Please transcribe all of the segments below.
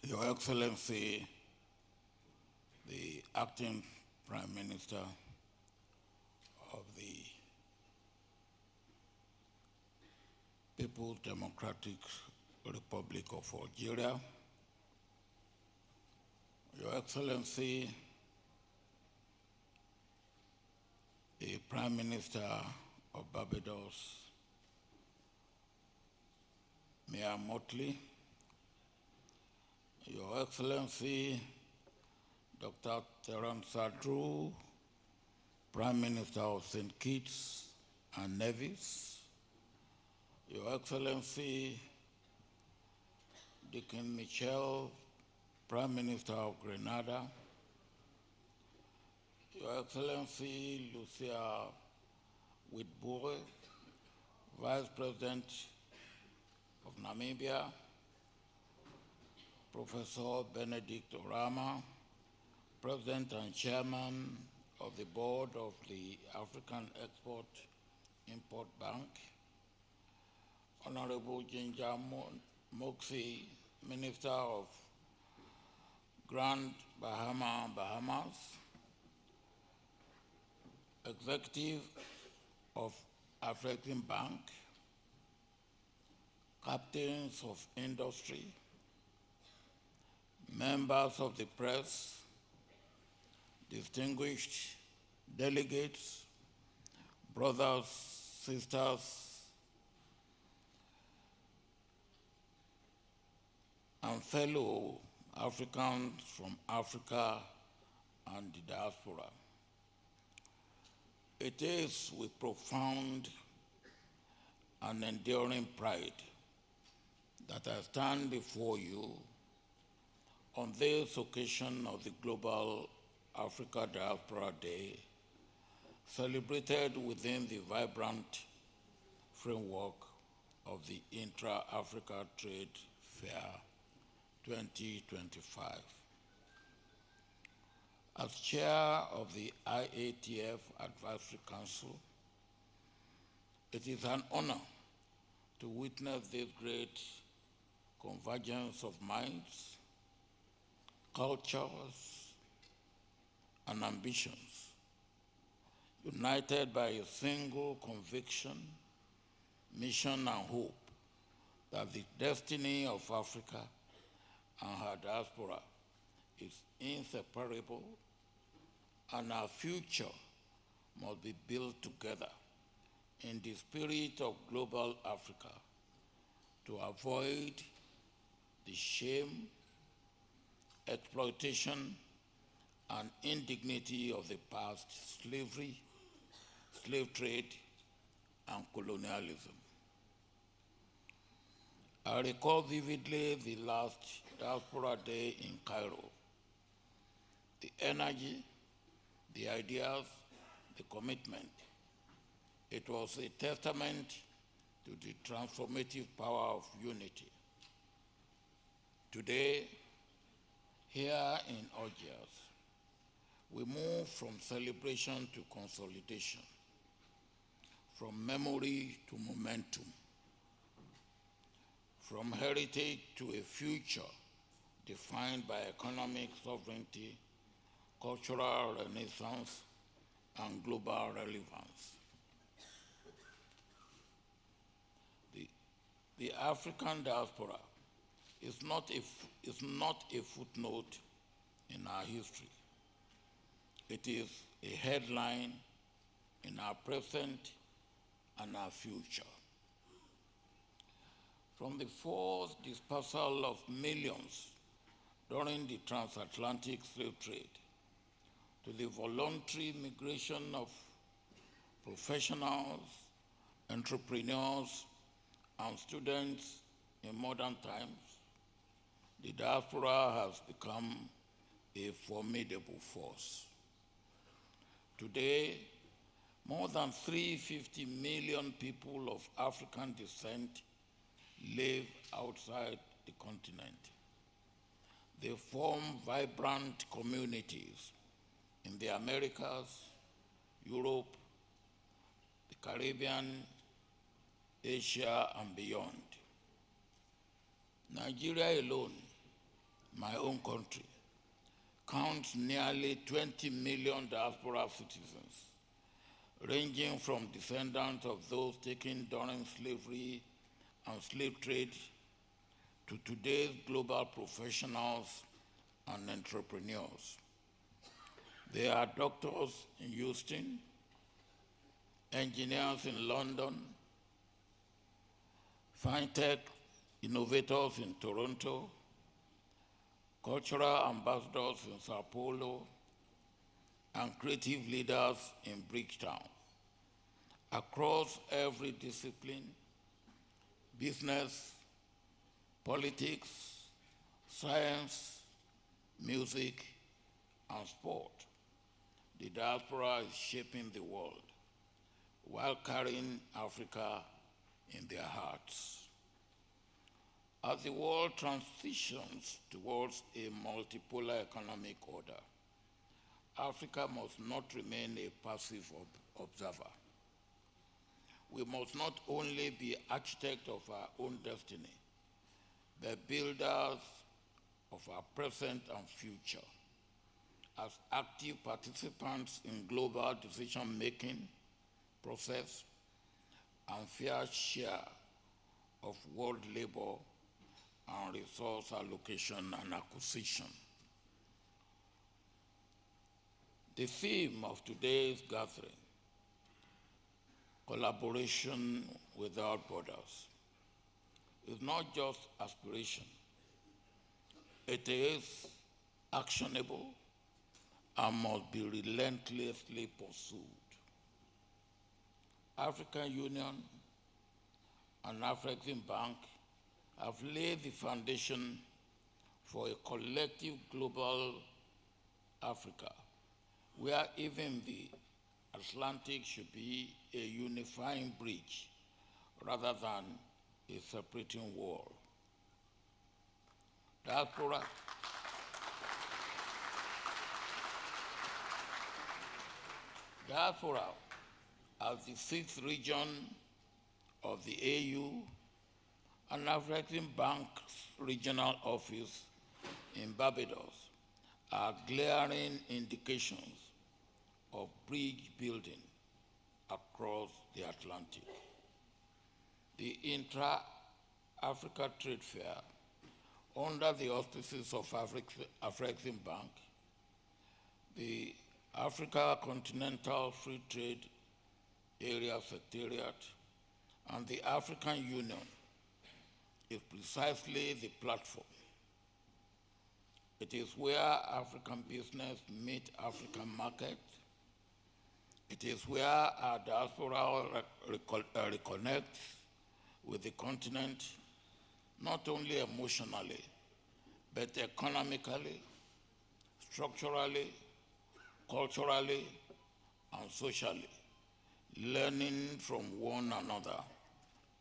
Your Excellency, the Acting Prime Minister of the People's Democratic Republic of Algeria, Your Excellency, the Prime Minister of Barbados, Mia Motley, Your Excellency, Dr. ثروة, Prime Minister of St. Kitts and Nevis, Your Excellency, Deacon Michel, Prime Minister of Grenada, Your Excellency Lucia Witbooi, Vice President of Namibia, Professor Benedict Orama, President and Chairman of the Board of the African Export-Import Bank, Honorable Ginger Moxie, Minister of Grand Bahama, Bahamas, Executive of African Bank, Captains of Industry, members of the press, distinguished delegates, brothers, sisters, and fellow Africans from Africa and the diaspora. It is with profound and enduring pride that I stand before you on this occasion of the Global Africa Diaspora Day, celebrated within the vibrant framework of the Intra-Africa Trade Fair 2025. As chair of the IATF Advisory Council, it is an honor to witness this great convergence of minds, cultures, and ambitions, united by a single conviction, mission, and hope that the destiny of Africa and her diaspora is inseparable and our future must be built together in the spirit of global Africa to avoid the shame, exploitation, and indignity of the past slavery, slave trade, and colonialism. I recall vividly the last Diaspora Day in Cairo. The energy, the ideas, the commitment. It was a testament to the transformative power of unity. Today, here in Algiers, we move from celebration to consolidation, from memory to momentum, from heritage to a future defined by economic sovereignty, cultural renaissance, and global relevance. The African diaspora is not a footnote in our history. It is a headline in our present and our future. From the forced dispersal of millions during the transatlantic slave trade to the voluntary migration of professionals, entrepreneurs, and students in modern times, the diaspora has become a formidable force. Today, more than 350 million people of African descent live outside the continent. They form vibrant communities in the Americas, Europe, the Caribbean, Asia, and beyond. Nigeria alone my own country, counts nearly 20 million diaspora citizens, ranging from descendants of those taken during slavery and slave trade to today's global professionals and entrepreneurs. They are doctors in Houston, engineers in London, fintech innovators in Toronto, cultural ambassadors in Sao Paulo, and creative leaders in Bridgetown. Across every discipline, business, politics, science, music, and sport, the diaspora is shaping the world while carrying Africa in their hearts. As the world transitions towards a multipolar economic order, Africa must not remain a passive observer. We must not only be architects of our own destiny, but builders of our present and future, as active participants in global decision-making process and fair share of world labor and resource allocation and acquisition. The theme of today's gathering, collaboration without borders, is not just aspiration. It is actionable and must be relentlessly pursued. African Union and African Bank have laid the foundation for a collective global Africa, where even the Atlantic should be a unifying bridge rather than a separating wall. Diaspora, as the sixth region of the AU, and African Bank's regional office in Barbados, are glaring indications of bridge building across the Atlantic. The Intra-Africa Trade Fair, under the auspices of African Bank, the Africa Continental Free Trade Area Secretariat, and the African Union, is precisely the platform. It is where African business meet African markets. It is where our diaspora reconnects with the continent, not only emotionally, but economically, structurally, culturally, and socially, learning from one another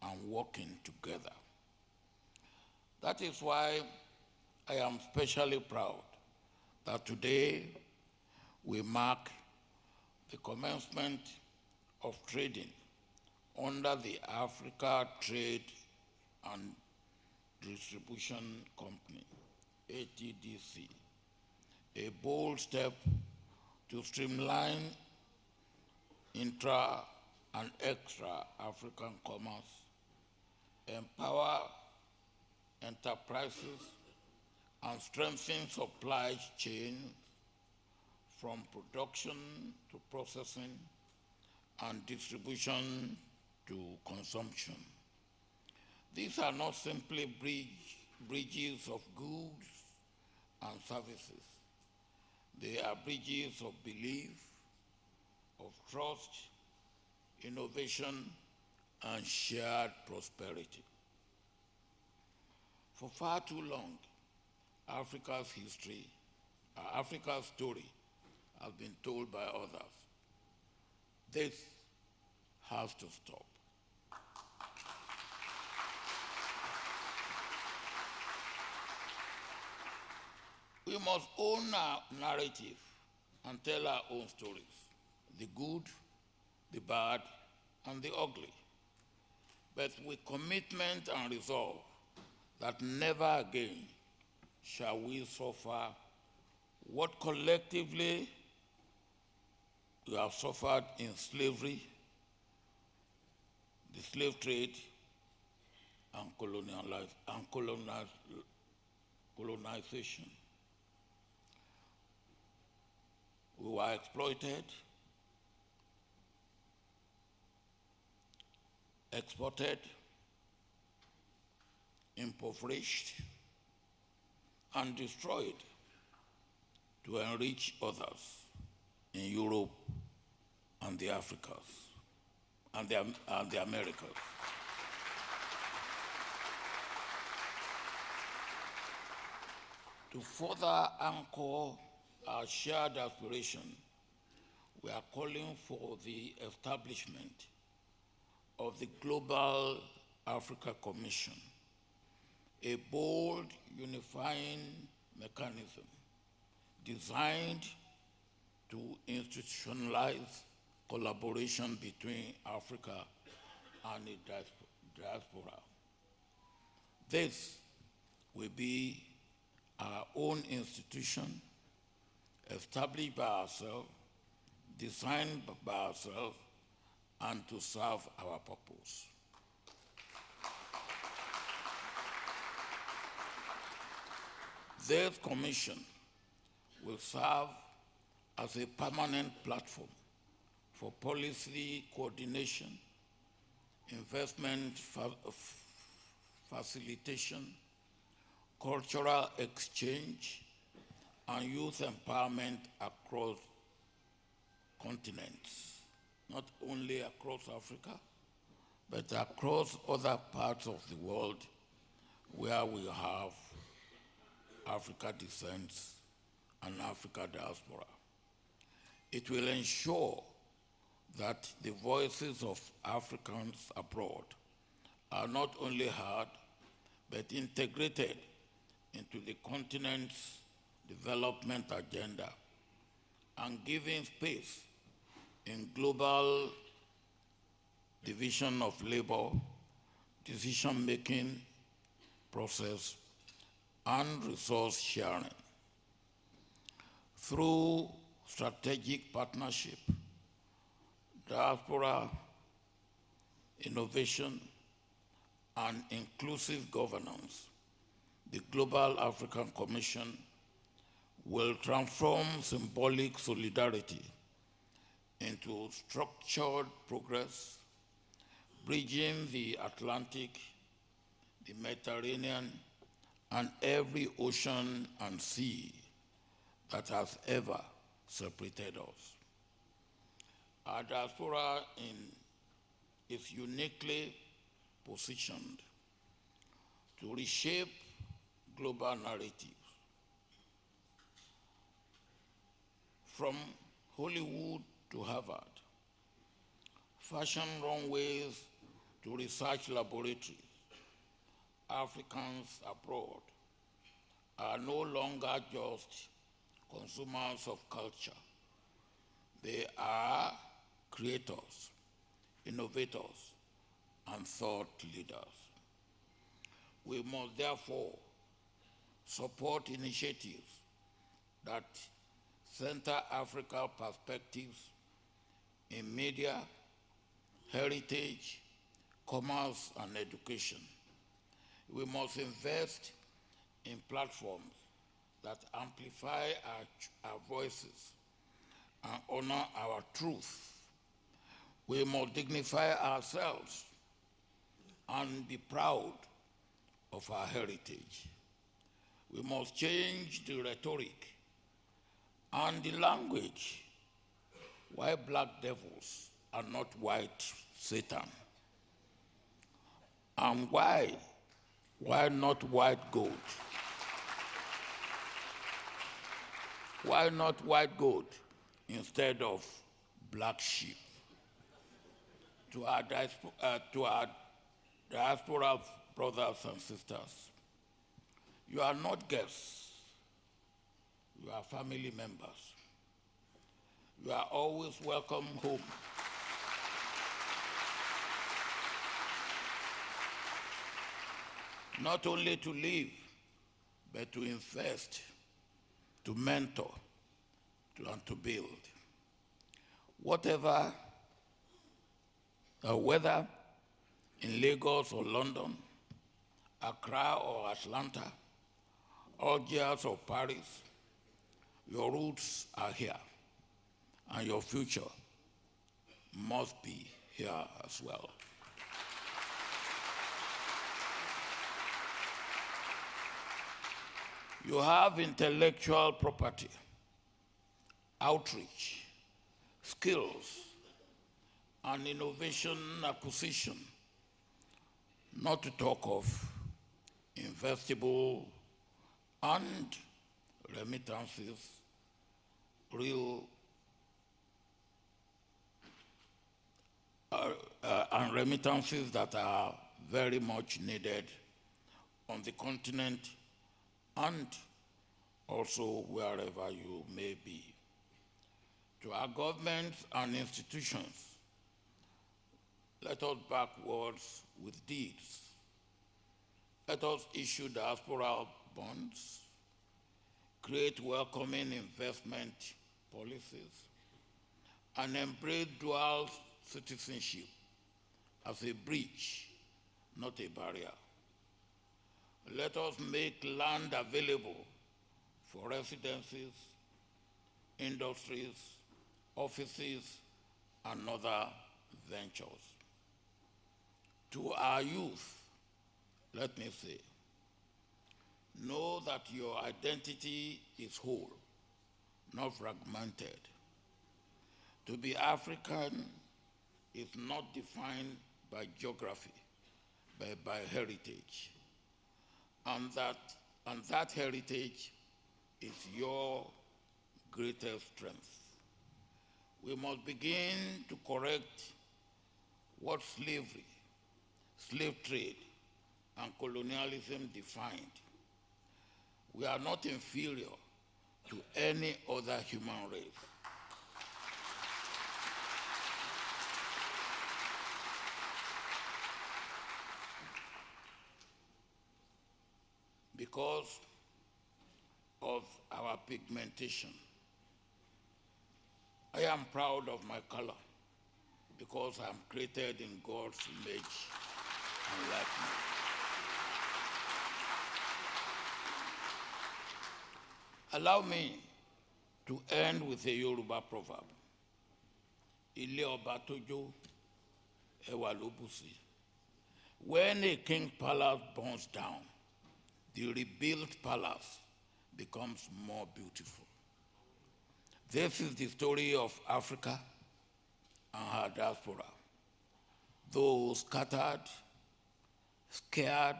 and working together. That is why I am especially proud that today we mark the commencement of trading under the Africa Trade and Distribution Company, ATDC, a bold step to streamline intra and extra-African commerce, empower enterprises, and strengthen supply chains from production to processing and distribution to consumption. These are not simply bridges of goods and services. They are bridges of belief, of trust, innovation, and shared prosperity. For far too long, Africa's story has been told by others. This has to stop. We must own our narrative and tell our own stories, the good, the bad, and the ugly, but with commitment and resolve that never again shall we suffer what collectively we have suffered in slavery, the slave trade, and colonization. We were exploited, exported, impoverished, and destroyed to enrich others in Europe and the Africas and the Americas. To further anchor our shared aspiration, we are calling for the establishment of the Global Africa Commission, a bold, unifying mechanism designed to institutionalize collaboration between Africa and the diaspora. This will be our own institution, established by ourselves, designed by ourselves, and to serve our purpose. This commission will serve as a permanent platform for policy coordination, investment facilitation, cultural exchange, and youth empowerment across continents, not only across Africa, but across other parts of the world where we have Africa descent and Africa diaspora. It will ensure that the voices of Africans abroad are not only heard, but integrated into the continent's development agenda and giving space in global division of labor, decision-making process, and resource sharing. Through strategic partnership, diaspora, innovation, and inclusive governance, the Global African Commission will transform symbolic solidarity into structured progress, bridging the Atlantic, the Mediterranean, and every ocean and sea that has ever separated us. Our diaspora is uniquely positioned to reshape global narratives. From Hollywood to Harvard, fashion runways to research laboratories, Africans abroad are no longer just consumers of culture. They are creators, innovators, and thought leaders. We must therefore support initiatives that center Africa perspectives in media, heritage, commerce, and education. We must invest in platforms that amplify our voices and honor our truth. We must dignify ourselves and be proud of our heritage. We must change the rhetoric and the language. Why black devils are not white Satan? And why not white gold? Why not white gold instead of black sheep? To our diaspora brothers and sisters, you are not guests, you are family members. You are always welcome home. Not only to live, but to invest, to mentor, and to build. Whether in Lagos or London, Accra or Atlanta, Algiers or Paris, your roots are here, and your future must be here as well. You have intellectual property, outreach, skills, and innovation acquisition, not to talk of investable and remittances, and remittances that are very much needed on the continent and also wherever you may be. To our governments and institutions, let us back words with deeds. Let us issue diaspora bonds, create welcoming investment policies, and embrace dual citizenship as a bridge, not a barrier. Let us make land available for residences, industries, offices, and other ventures. To our youth, let me say, know that your identity is whole, not fragmented. To be African is not defined by geography, but by heritage. And that heritage is your greatest strength. We must begin to correct what slavery, slave trade, and colonialism defined. We are not inferior to any other human race. Because of our pigmentation. I am proud of my color because I am created in God's image and likeness. Allow me to end with a Yoruba proverb. Ile ọba tójó, ẹwà ló bù sí. When a king's palace burns down, the rebuilt palace becomes more beautiful. This is the story of Africa and her diaspora. Those scattered, scared,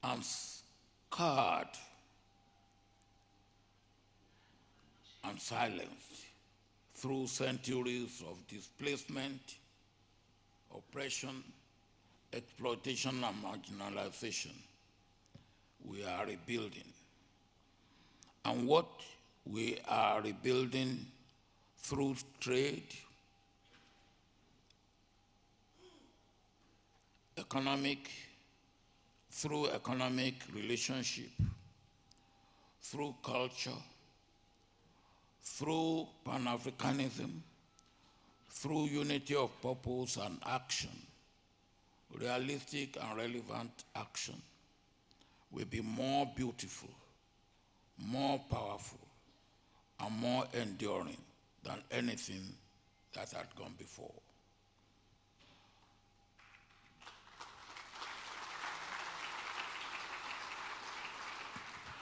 and scarred, and silenced through centuries of displacement, oppression, exploitation, and marginalization. We are rebuilding. And what we are rebuilding through trade, through economic relationship, through culture, through Pan-Africanism, through unity of purpose and action, realistic and relevant action, will be more beautiful, more powerful, and more enduring than anything that had gone before.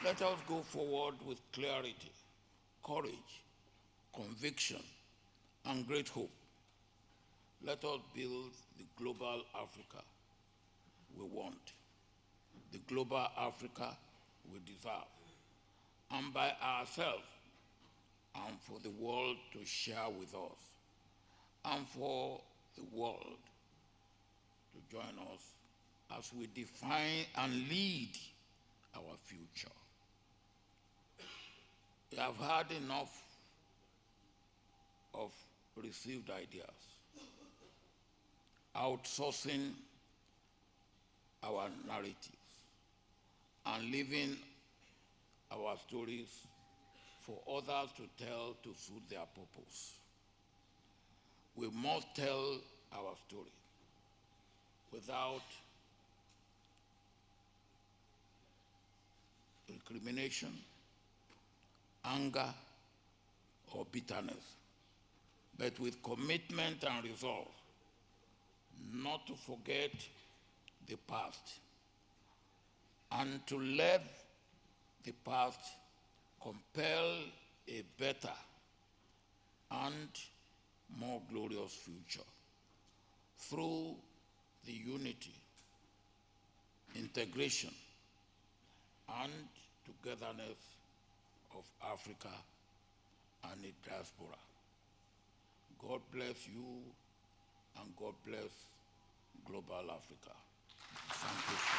Let us go forward with clarity, courage, conviction, and great hope. Let us build the global Africa we want, the global Africa we deserve, and by ourselves, and for the world to share with us, and for the world to join us as we define and lead our future. We have had enough of received ideas, outsourcing our narratives, and living our stories for others to tell to suit their purpose. We must tell our story without recrimination, anger, or bitterness, but with commitment and resolve not to forget the past and to let the past compel a better and more glorious future through the unity, integration, and togetherness of Africa and its diaspora. God bless you, and God bless global Africa. Thank you.